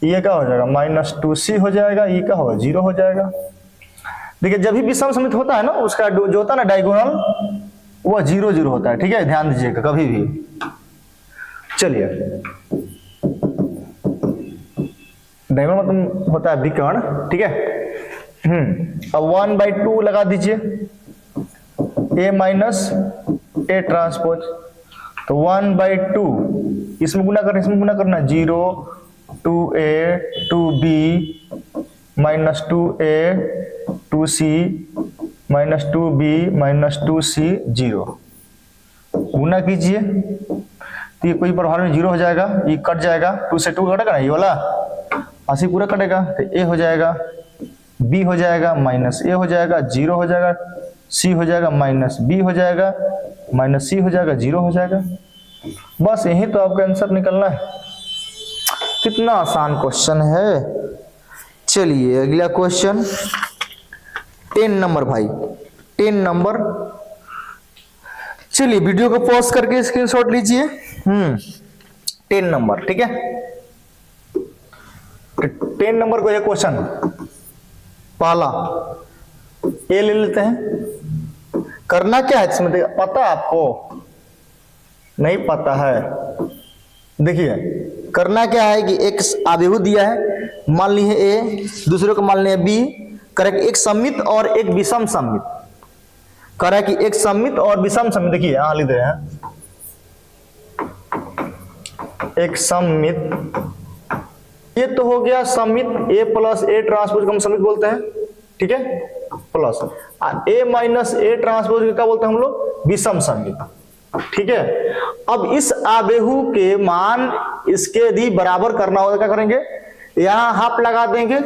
ये क्या हो जाएगा, माइनस 2c हो जाएगा, ये क्या होगा 0 हो जाएगा। देखिए जब भी विषम समित होता है ना, उसका जो होता है ना डायगोनल, वह 0 0 होता है, ठीक है, ध्यान दीजिएगा कभी भी। चलिए, डायगोनल मतलब होता है विकर्ण, ठीक है। अब 1/2 लगा दीजिए, a माइनस a ट्रांसपोज, तो 1/2 इसमें गुना करना 0 2a 2b minus 2a 2c minus 2b minus 2c 0, गुना कीजिए तो ये कोई प्रभाव में 0 हो जाएगा, ये कट जाएगा, 2 से 2 कटेगा ना, ये वाला 80 पूरा कटेगा, तो a हो जाएगा, b हो जाएगा, माइनस a हो जाएगा, 0 हो जाएगा, c हो जाएगा, माइनस b हो जाएगा, माइनस c हो जाएगा, 0 हो जाएगा। बस यही तो आपका आंसर निकलना है। कितना आसान क्वेश्चन है। चलिए अगला क्वेश्चन 10 नंबर भाई, 10 नंबर। चलिए वीडियो को पॉज करके स्क्रीनशॉट लीजिए। 10 नंबर, ठीक है। 10 नंबर को ये क्वेश्चन पहला ए ले लेते हैं। करना क्या है इसमें, पता है आपको? नहीं पता है? देखिए करना क्या है कि एक आव्यूह दिया है, मान ली है ए, दूसरे को मान लिया बी, करे कि एक सममित और एक विषम सममित, करे कि एक सममित और विषम सममित। देखिए यहां लिख रहे हैं एक सममित, ये तो हो गया सममित, a प्लस a ट्रांसपोज को हम सममित बोलते हैं, ठीक है, plus a minus a transpose को क्या बोलते हैं हम लोग? विषम सममित, ठीक है। अब इस आव्यूह के मान इसके यदि बराबर करना होगा, क्या करेंगे? यहां हाफ लगा देंगे,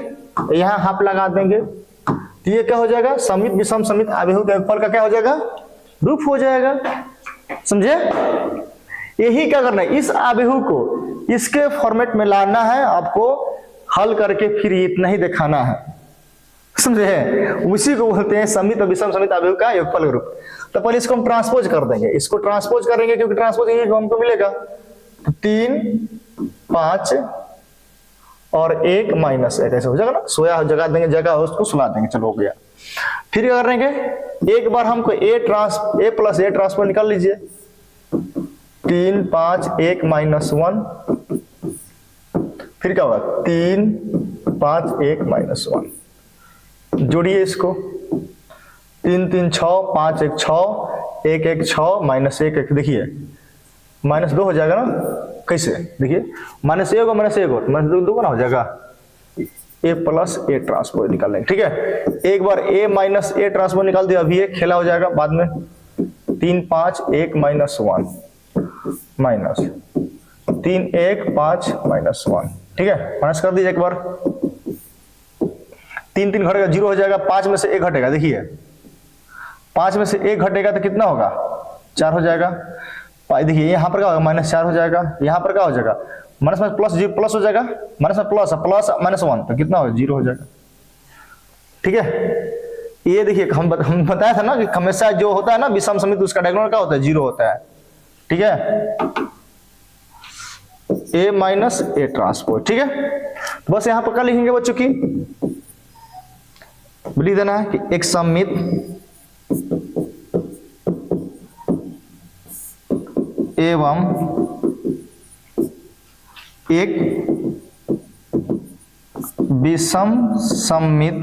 यहां हाफ लगा देंगे, तो ये क्या हो जाएगा? सममित विषम सममित आव्यूह के योगफल का क्या हो जाएगा? रूप हो जाएगा। समझे? यही क्या करना है, इस आव्यूह को इसके फॉर्मेट में लाना है आपको, हल करके फिर इतना ही दिखाना है। समझे? उसी को बोलते हैं सममित और विषम सममित आव्यूह का योगफल रूप। तो पहले इसको हम ट्रांसपोज कर देंगे, इसको ट्रांसपोज करेंगे क्योंकि ट्रांसपोज हमको मिलेगा, तो 3 5 और 1 माइनस 1 ऐसे हो जाएगा ना, सोया जगह देंगे, जगह उसको सुला देंगे, चलो हो गया। फिर क्या करेंगे, एक बार हमको a प्लस a ट्रांसपोज निकाल लीजिए, 3 5 1 माइनस 1, फिर क्या होगा 3 5 1 माइनस 1, जोड़िए इसको, 3 3 6 5 1 6 1 1 6 माइनस 1 1, देखिए माइनस 2 हो जाएगा ना, कैसे? देखिए माइनस 1 माइनस 1 माइनस 2 का ना हो जाएगा, a प्लस a ट्रांसपोज निकाल लेंगे, ठीक है। एक बार a माइनस a ट्रांसपोज निकाल दिया, अभी ये खेला हो जाएगा बाद में, 3 5 1 माइनस 1 माइनस 3 1 5 माइनस 1, ठीक है, माइनस कर दीजिए एक बार, 3 3 घटेगा 0 हो जाएगा, 5 में से 1 घटेगा, देखिए 5 में से 1 घटेगा तो कितना होगा? 4 हो जाएगा। देखिए यहाँ पर क्या होगा? माइनस 4 हो जाएगा, यहाँ पर क्या हो जाएगा? माइनस में प्लस, प्लस हो जाएगा, माइनस में प्लस प्लस माइनस 1, तो कितना होगा? 0 हो जाएगा, ठीक है। ये देखिए हम बताया था ना कि हमेशा जो होता है ना विषम सममित, उसका डायगोनल क्या होता है? 0 होता है, ठीक है, a माइनस a ट्रांसपोज, ठीक है। तो बस यहाँ पर क्या लिखेंगे बच्चों की, लिख देना है कि एक सममित एवं एक विषम सममित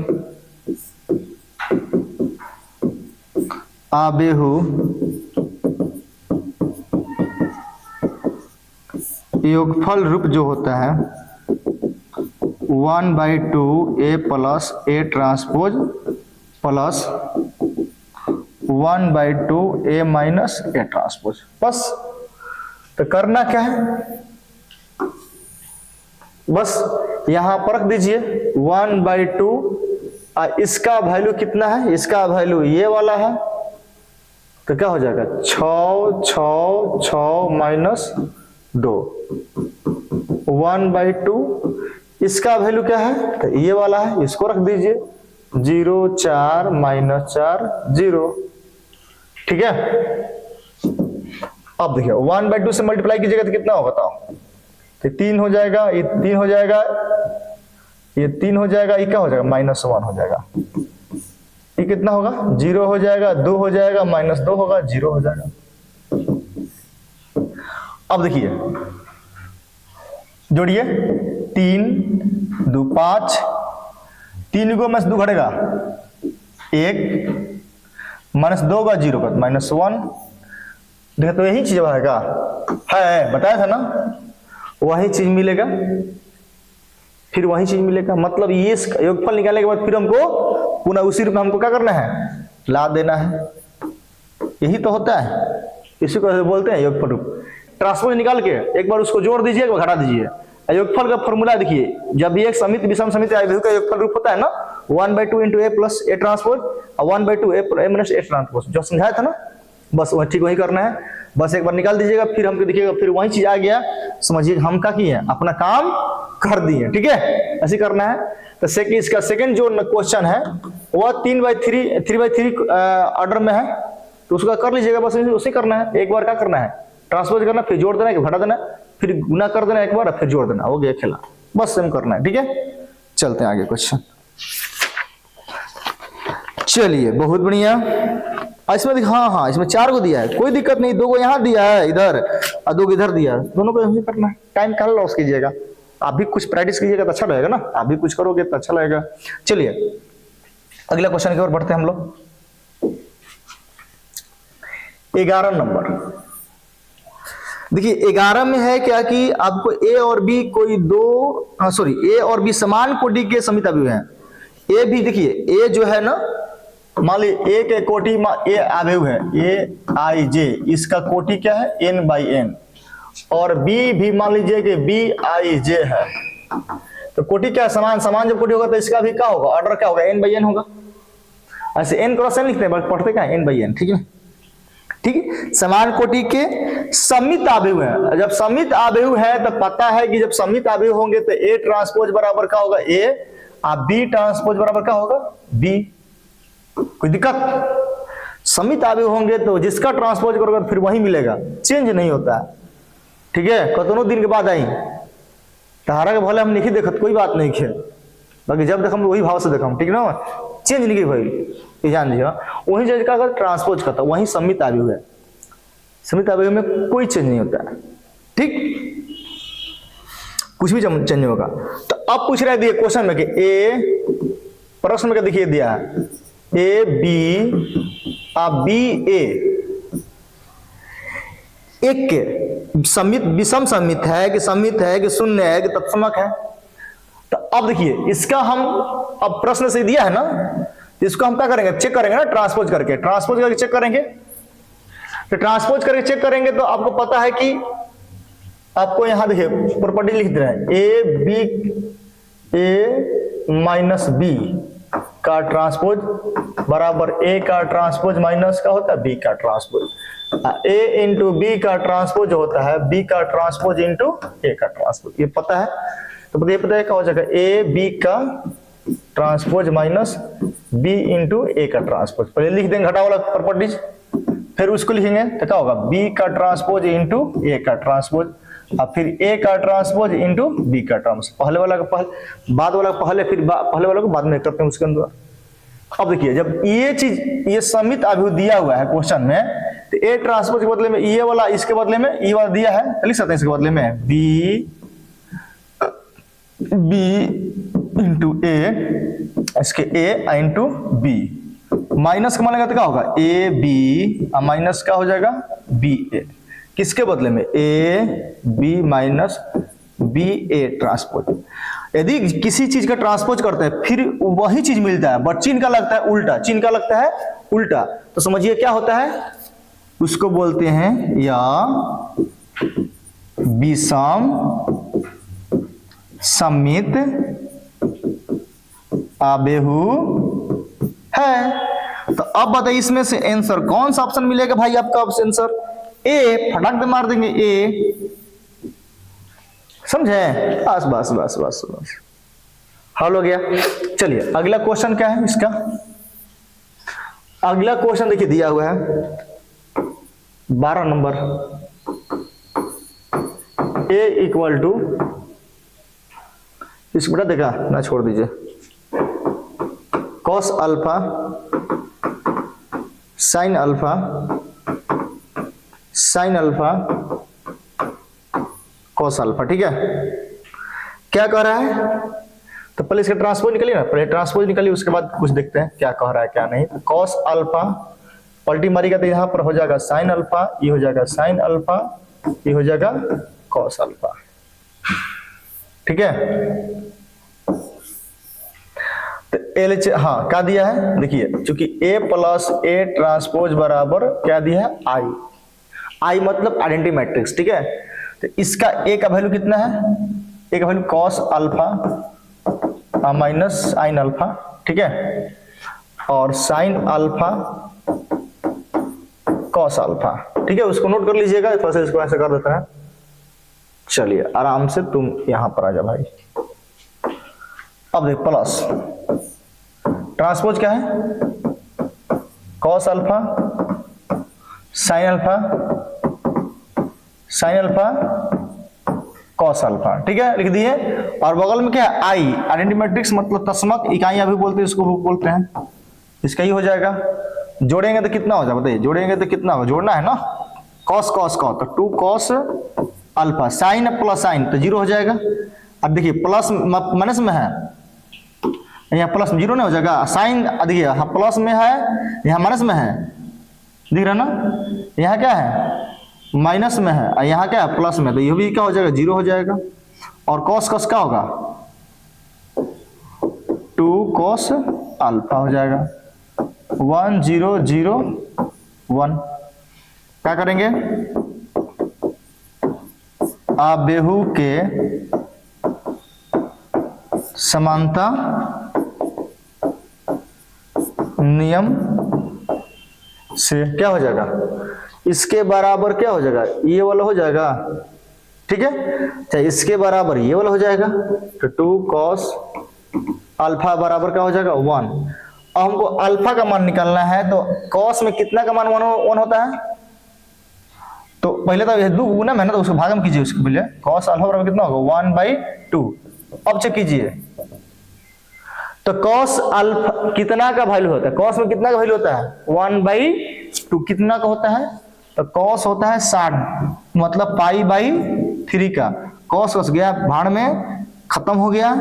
आव्यूह योगफल रूप जो होता है 1/2 a plus a transpose plus 1/2 a minus a transpose. बस तो करना क्या है, बस यहां पर रख दीजिए 1/2, इसका वैल्यू कितना है? इसका वैल्यू ये वाला है, तो क्या हो जाएगा? 6 6 6 माइनस 2, 1/2 इसका वैल्यू क्या है? तो ये वाला है, इसको रख दीजिए 0 4 माइनस 4 0, ठीक है। अब देखिए 1/2 से मल्टीप्लाई कीजिएगा तो कितना होगा बताओ? तो 3 हो जाएगा, ये 3 हो जाएगा, ये 3 हो जाएगा, ये क्या हो जाएगा? -1 हो जाएगा, ये कितना होगा, 0 हो जाएगा, 2 हो जाएगा, -2 होगा, 0 हो जाएगा। अब देखिए जोड़िए, 3 2 5, 3 को -2 घटेगा 1, -2 का 0 का -1। देखिए तो यही चीज आएगा, है बताया था ना, वही चीज मिलेगा, फिर वही चीज मिलेगा। मतलब ये योगफल निकालने के बाद फिर हमको पुनः उसी रूप में हमको क्या करना है, ला देना है। यही तो होता है, इसी को बोलते हैं योगफल रूप। ट्रांसपोज निकाल के एक बार उसको जोड़ दीजिए, एक बार घटा दीजिए। योगफल का फॉर्मूला देखिए, जब भी एक समित विषम समित आव्यूह का योगफल रूप होता है ना, 1/2 × a + a ट्रांसपोज और 1/2 a - a ट्रांसपोज, जो समझाया था ना, बस वह ठीक वही करना है। बस एक बार निकाल दीजिएगा, फिर हमको देखिएगा, फिर वही चीज आ गया, समझिए हम क्या किए, अपना काम कर दिए। ठीक है, ऐसे करना है। तो इसका सेकंड जो क्वेश्चन है वह 3/3 ऑर्डर में है, तो उसका कर लीजिएगा, बस उसे करना है। एक बार क्या करना है, ट्रांसपोज करना, फिर जोड़ देना, घटा देना, फिर गुना कर देना एक बार, फिर जोड़ देना, हो गया खेला। बस सेम करना है। ठीक है, चलते हैं आगे क्वेश्चन। चलिए बहुत बढ़िया। इसमें हाँ इसमें 4 को दिया है, कोई दिक्कत नहीं, 2 को यहाँ दिया है इधर और 2 को इधर दिया है, दोनों को ऐसे करना है। टाइम कल लॉस कीजिएगा, आप भी कुछ प्रैक्टिस कीजिएगा तो अच्छा रहेगा ना, आप भी कुछ करोगे तो अच्छा लगेगा। चलिए अगला क्वेश्चन की ओर बढ़ते हैं हम लोग। 11 नंबर देखिए, 11 में है क्या कि आपको ए और बी कोई ए और बी समान कोटि के समित अवयव हैं। ए भी देखिए, ए जो है ना, मान लीजिए ए के कोटि में ए अवयव है, Aij, इसका कोटि क्या है, n/n, और बी भी मान लीजिए कि Bij है, तो कोटि क्या है, समान जब कोटि होगा तो इसका भी क्या होगा, ऑर्डर क्या होगा, n/n होगा। ऐसे n क्रॉस n लिखते हैं, पढ़ते क्या है, n/n। ठीक है, ठीक है, समान कोटि के समित अवयव है। जब समित अवयव है तो पता है कि जब समित अवयव होंगे तो A ट्रांसपोज बराबर क्या होगा, A, और B ट्रांसपोज बराबर क्या होगा, B। कोई दिक्कत, समित अवयव होंगे तो जिसका ट्रांसपोज करोगे फिर वही मिलेगा, चेंज नहीं होता है। ठीक है, कतनों दिन के बाद आई तहारा के भले हम नहीं देखत, कोई बात नहीं खे, बाकी जब देखम वही भाव से देखम, ठीक ना, चेंज नहीं भाई, ध्यान दिया। वही जज का अगर ट्रांसपोज करता, वही समित अवयव है, समित अवयव में कोई चेंज नहीं होता है। ठीक, कुछ भी चेंज नहीं होगा। तो अब पूछ रहे दिए क्वेश्चन में कि ए, प्रश्न में क्या देखिए दिया है, ए बी आ बी ए एक के समित विषम समित है कि समित है कि शून्य है कि तत्समक है। तो अब देखिए इसका हम, अब प्रश्न से दिया है ना, इसको हम क्या करेंगे, चेक करेंगे ना, ट्रांसपोज करके चेक करेंगे। तो ट्रांसपोज करके चेक करेंगे तो आपको पता है कि आपको यहां देखिए प्रॉपर्टी लिख दे रहे हैं, a - b का ट्रांसपोज बराबर a का ट्रांसपोज माइनस का होता है b का ट्रांसपोज, a इंटू b का ट्रांसपोज होता है b का ट्रांसपोज इंटू a का ट्रांसपोज। ये पता है, तो ये पता है क्या हो जाएगा, a b का transpose minus b into a का ट्रांसपोज। पहले लिख देंगे घटा वाला प्रॉपर्टीज, फिर उसको लिखेंगे तो क्या होगा, b का ट्रांसपोज इंटू a का ट्रांसपोज, और फिर a का ट्रांसपोज इंटू b का ट्रांसपोज। पहले वाला का पहले, बाद वाला पहले, फिर पहले वाला को बाद में करते हैं उसके अंदर। अब देखिए जब ये चीज, ये समित अवयव दिया हुआ है क्वेश्चन में, तो a ट्रांसपोज के बदले में ये वाला, इसके बदले में ये वाला दिया है, लिख सकते हैं इसके बदले में b इंटू a, इसके a इंटू b, माइनस का मानेगा तो क्या होगा, ए बी माइनस का हो जाएगा बी ए, किसके बदले में, a b minus b a transpose. यदि किसी चीज का ट्रांसपोज करते हैं फिर वही चीज मिलता है, बट चिन्ह का लगता है उल्टा, चिन्ह का लगता है उल्टा, तो समझिए क्या होता है, उसको बोलते हैं या विषम समित अवयव है। तो अब बताइए इसमें से आंसर कौन सा ऑप्शन मिलेगा भाई आपका, आंसर ए, फटाक से मार देंगे ए, समझे, बस बस बस बस बस हल हो गया। चलिए अगला क्वेश्चन क्या है इसका, अगला क्वेश्चन देखिए दिया हुआ है 12 नंबर, ए इक्वल टू, इसको बेटा देखा ना, छोड़ दीजिए, cos alpha sine alpha cos alpha. ठीक है, क्या कह रहा है? तो पहले इसका ट्रांसपोज निकालिए ना, पहले ट्रांसपोज निकालिए, उसके बाद कुछ देखते हैं क्या कह रहा है क्या नहीं। कॉस अल्फा पलटी मारिएगा तो यहां पर हो जाएगा साइन अल्फा, ये हो जाएगा साइन अल्फा, ये हो जाएगा कॉस अल्फा। ठीक है, तो एल हाँ क्या दिया है देखिए, चूंकि ए प्लस ए ट्रांसपोज बराबर क्या दिया है आई, आई मतलब आइडेंटिटी मैट्रिक्स। ठीक है, तो इसका ए का वैल्यू कितना है? ए का value cos alpha minus sine alpha. ठीक है, और साइन अल्फा कॉस अल्फा। ठीक है, उसको नोट कर लीजिएगा, थोड़ा सा इसको ऐसे कर देता है। चलिए आराम से तुम यहां पर आ जा भाई। अब देख प्लस ट्रांसपोज क्या है? Cos alpha sine alpha cos alpha. ठीक है, लिख दिए। और बगल में क्या है? आई, आइडेंटिटी मैट्रिक्स मतलब तस्मक इकाइयां भी बोलते हैं, इसको बोलते हैं। इसका ही हो जाएगा, जोड़ेंगे तो कितना हो जाएगा बताइए? जोड़ेंगे तो कितना होगा? जोड़ना है ना, कॉस कॉस कॉस, तो 2 cos alpha, sine plus sine तो 0 हो जाएगा। अब देखिए प्लस माइनस में है, यहाँ प्लस में 0 नहीं हो जाएगा। साइन देखिए यहाँ प्लस में है, यहाँ माइनस में है, दिख रहा ना? यहाँ क्या है? माइनस में है, और यहाँ क्या है? प्लस में, तो ये भी क्या हो जाएगा? 0 हो जाएगा। और कॉस कॉस क्या होगा? 2 कॉस अल्फा हो जाएगा। 1 0 0 1। क्या करेंगे? आबेहू के समानता नियम से क्या हो जाएगा? इसके बराबर क्या हो जाएगा? ये वाला हो जाएगा। ठीक है, चाहे इसके बराबर ये वाला हो जाएगा, तो 2 कॉस अल्फा बराबर क्या हो जाएगा? 1। अब हमको अल्फा का मान निकालना है, तो कॉस में कितना का मान 1 होता है? तो पहले तो ये 2 गुना में है ना, तो उसको भागम कीजिए। उसके पहले कॉस अल्फा बराबर कितना होगा? 1/2। अब चेक कीजिए, तो कॉस अल्फा कितना का वैल्यू होता है? कॉस में कितना का वैल्यू होता है? 1/2। कितना का होता है? तो कॉस होता है 60, मतलब π/3 का। कॉस कॉस गया भाड़ में, खत्म हो गया।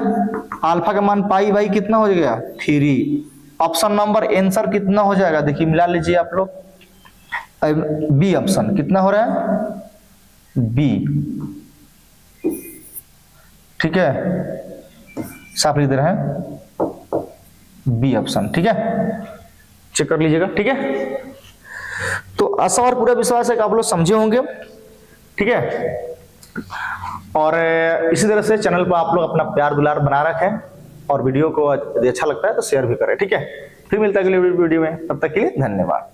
अल्फा का मान π/, कितना हो गया? 3। ऑप्शन नंबर आंसर कितना हो जाएगा? देखिए मिला लीजिए आप लोग। बी ऑप्शन कितना हो रहा है? बी। ठीक है, साफ लिख दे रहे हैं, बी ऑप्शन। ठीक है, चेक कर लीजिएगा। ठीक है, तो आशा और पूरा विश्वास है कि आप लोग समझे होंगे। ठीक है, और इसी तरह से चैनल पर आप लोग अपना प्यार दुलार बना रखें, और वीडियो को यदि अच्छा लगता है तो शेयर भी करें। ठीक है, फिर मिलता है अगले वीडियो में, तब तक के लिए धन्यवाद।